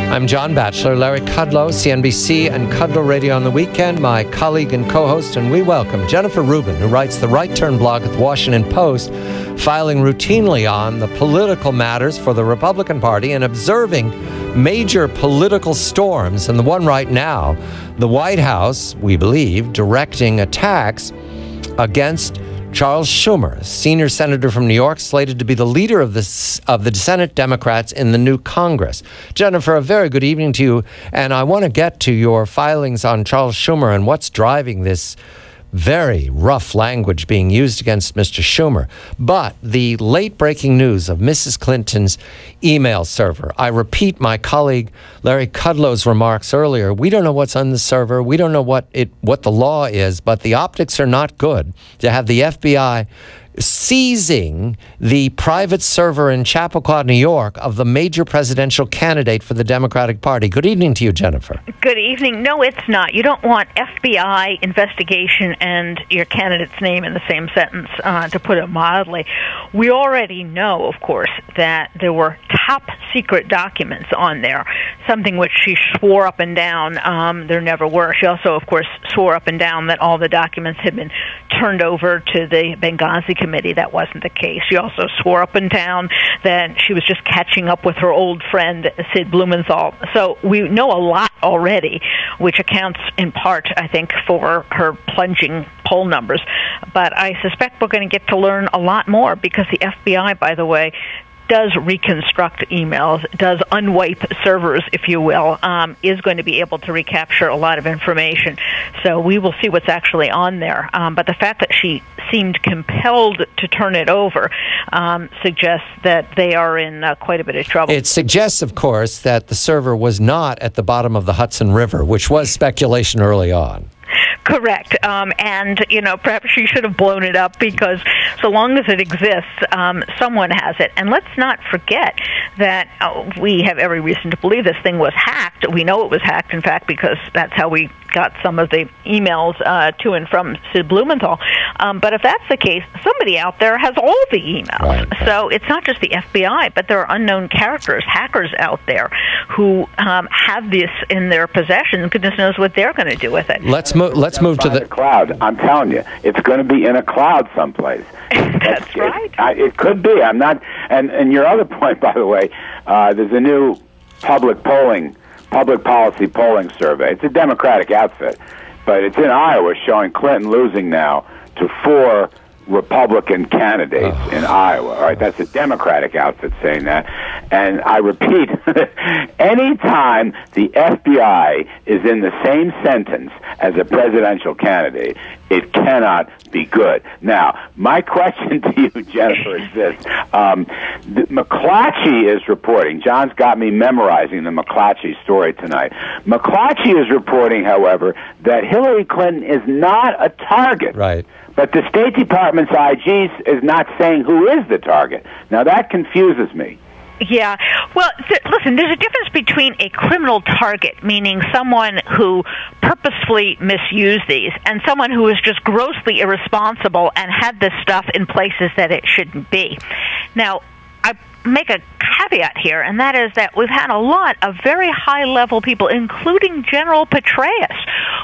I'm John Batchelor, Larry Kudlow, CNBC and Kudlow Radio on the weekend, my colleague and co-host, and we welcome Jennifer Rubin, who writes the Right Turn blog at the Washington Post, filing routinely on the political matters for the Republican Party and observing major political storms. And the one right now, the White House, we believe, directing attacks against Charles Schumer, senior senator from New York, slated to be the leader of the Senate Democrats in the new Congress. Jennifer, a very good evening to you, and I want to get to your filings on Charles Schumer and what's driving this very rough language being used against Mr. Schumer. But the late-breaking news of Mrs. Clinton's email server. I repeat my colleague Larry Kudlow's remarks earlier. We don't know what's on the server. We don't know what the law is, but the optics are not good to have the FBI seizing the private server in Chappaqua, New York, of the major presidential candidate for the Democratic Party. Good evening to you, Jennifer. Good evening. No, it's not. You don't want FBI investigation and your candidate's name in the same sentence, to put it mildly. We already know, of course, that there were top secret documents on there, something which she swore up and down there never were. She also, of course, swore up and down that all the documents had been turned over to the Benghazi committee. That wasn't the case. She also swore up and down that she was just catching up with her old friend, Sid Blumenthal. So we know a lot already, which accounts in part, I think, for her plunging poll numbers. But I suspect we're going to get to learn a lot more because the FBI, by the way, does reconstruct emails, does unwipe servers, if you will, is going to be able to recapture a lot of information. So we will see what's actually on there. But the fact that she seemed compelled to turn it over suggests that they are in quite a bit of trouble. It suggests, of course, that the server was not at the bottom of the Hudson River, which was speculation early on. Correct. And, perhaps she should have blown it up because so long as it exists, someone has it. And let's not forget that we have every reason to believe this thing was hacked. We know it was hacked, in fact, because that's how we got some of the emails to and from Sid Blumenthal. But if that's the case, somebody out there has all the emails. Right. So it's not just the FBI, but there are unknown characters, hackers out there who have this in their possession. Goodness knows what they're going to do with it. Let's move to the cloud. I'm telling you, it's going to be in a cloud someplace. That's right. It could be. I'm not. And your other point, by the way, there's a new public policy polling survey. It's a Democratic outfit, but it's in Iowa, showing Clinton losing now to 4 Republican candidates in Iowa. All right, that's a Democratic outfit saying that. And I repeat, anytime the FBI is in the same sentence as a presidential candidate, it cannot be good. Now, my question to you, Jennifer, is this. McClatchy is reporting. John's got me memorizing the McClatchy story tonight. McClatchy is reporting, however, that Hillary Clinton is not a target. Right. But the State Department's IG is not saying who is the target. Now, that confuses me. Yeah. Well, listen, there's a difference between a criminal target, meaning someone who purposefully misused these, and someone who is just grossly irresponsible and had this stuff in places that it shouldn't be. Now, I make a caveat here, and that is that we've had a lot of very high-level people, including General Petraeus,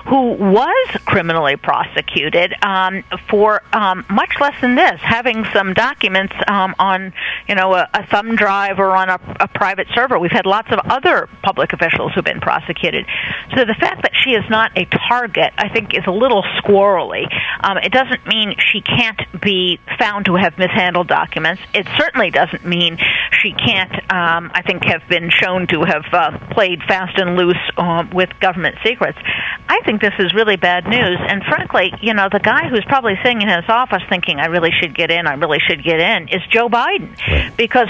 who was criminally prosecuted for much less than this, having some documents on, a thumb drive or on a private server. We've had lots of other public officials who've been prosecuted. So the fact that she is not a target, I think, is a little squirrely. It doesn't mean she can't be found to have mishandled documents. It certainly doesn't mean she can't, I think, have been shown to have played fast and loose with government secrets. I think this is really bad news. And frankly, the guy who's probably sitting in his office thinking, I really should get in, is Joe Biden. Right. Because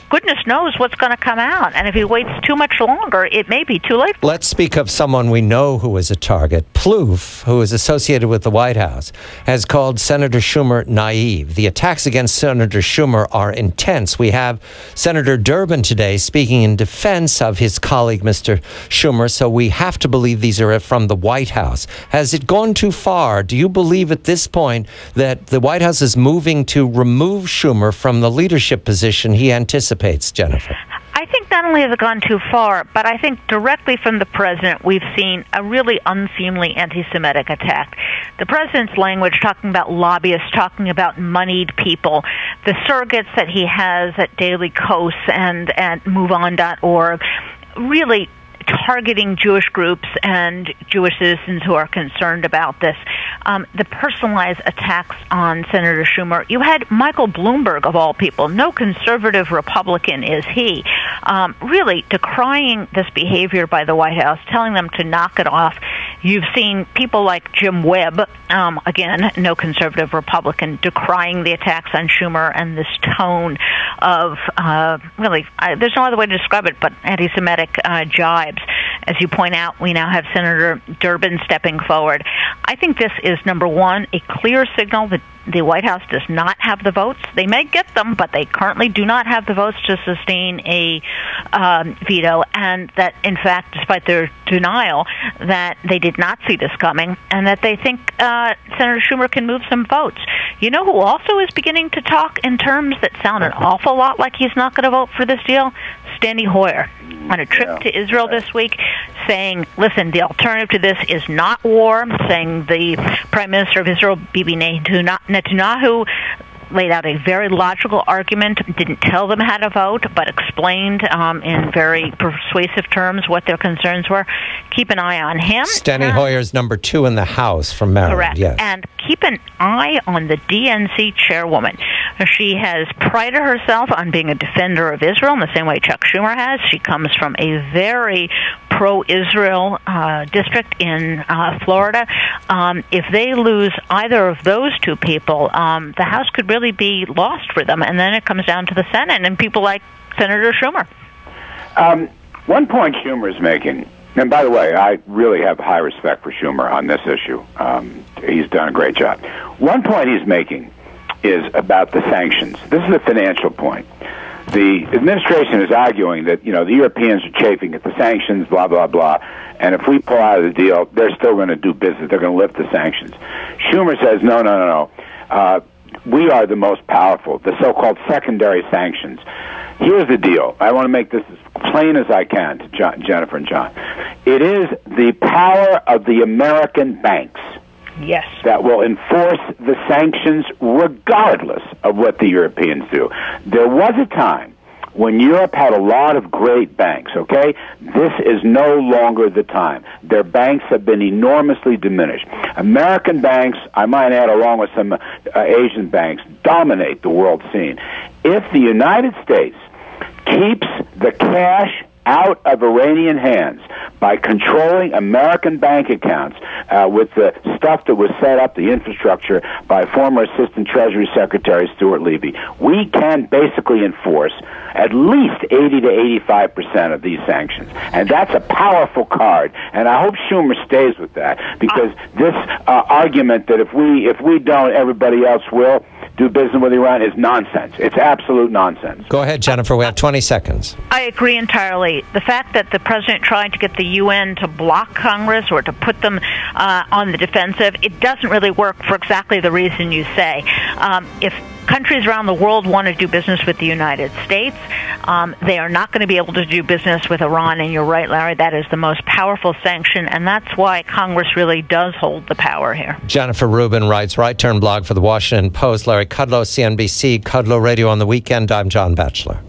goodness knows what's going to come out. And if he waits too much longer, it may be too late. Let's speak of someone we know who is a target. Plouffe, who is associated with the White House, has called Senator Schumer naive. The attacks against Senator Schumer are intense. We have Senator Durbin today speaking in defense of his colleague, Mr. Schumer, so we have to believe these are from the White House. Has it gone too far? Do you believe at this point that the White House is moving to remove Schumer from the leadership position he anticipates, Jennifer? I think not only has it gone too far, but I think directly from the president, we've seen a really unseemly anti-Semitic attack. The president's language, talking about lobbyists, talking about moneyed people, the surrogates that he has at Daily Kos and at MoveOn.org, really targeting Jewish groups and Jewish citizens who are concerned about this. The personalized attacks on Senator Schumer. You had Michael Bloomberg, of all people, no conservative Republican is he, really decrying this behavior by the White House, telling them to knock it off. You've seen people like Jim Webb, again, no conservative Republican, decrying the attacks on Schumer and this tone of really, there's no other way to describe it but anti-Semitic jibes. As you point out, we now have Senator Durbin stepping forward. I think this is, number one, a clear signal that the White House does not have the votes. They may get them, but they currently do not have the votes to sustain a veto, and that, in fact, despite their denial, that they did not see this coming, and that they think Senator Schumer can move some votes. You know who also is beginning to talk in terms that sound an awful lot like he's not going to vote for this deal? Steny Hoyer, on a trip to Israel this week, saying, listen, the alternative to this is not war, saying the Prime Minister of Israel, Bibi Netanyahu, laid out a very logical argument, didn't tell them how to vote, but explained in very persuasive terms what their concerns were. Keep an eye on him. Steny Hoyer's number 2 in the House from Maryland. Correct. Yes. And keep an eye on the DNC chairwoman. She has prided herself on being a defender of Israel in the same way Chuck Schumer has. She comes from a very pro-Israel district in Florida. If they lose either of those two people, the House could really be lost for them. And then it comes down to the Senate and people like Senator Schumer. One point Schumer's making, and by the way, I really have high respect for Schumer on this issue. He's done a great job. One point he's making is about the sanctions. This is a financial point. The administration is arguing that, the Europeans are chafing at the sanctions, blah, blah, blah, and if we pull out of the deal, they're still going to do business. They're going to lift the sanctions. Schumer says, no. We are the most powerful, the so-called secondary sanctions. Here's the deal. I want to make this as plain as I can to Jennifer and John. It is the power of the American banks that will enforce the sanctions regardless of what the Europeans do. There was a time when Europe had a lot of great banks, okay? This is no longer the time. Their banks have been enormously diminished. American banks, I might add, along with some Asian banks, dominate the world scene. If the United States keeps the cash out of Iranian hands by controlling American bank accounts with the stuff that was set up, the infrastructure, by former Assistant Treasury Secretary Stuart Levy, we can basically enforce at least 80 to 85% of these sanctions. And that's a powerful card. And I hope Schumer stays with that, because this argument that if we don't, everybody else will do business with Iran is nonsense. It's absolute nonsense. Go ahead, Jennifer. We have 20 seconds. I agree entirely. The fact that the president tried to get the UN to block Congress or to put them on the defensive, it doesn't really work for exactly the reason you say. If countries around the world want to do business with the United States, they are not going to be able to do business with Iran. And you're right, Larry, that is the most powerful sanction, and that's why Congress really does hold the power here. Jennifer Rubin writes Right Turn blog for the Washington Post. Larry Kudlow, CNBC, Kudlow Radio on the Weekend. I'm John Batchelor.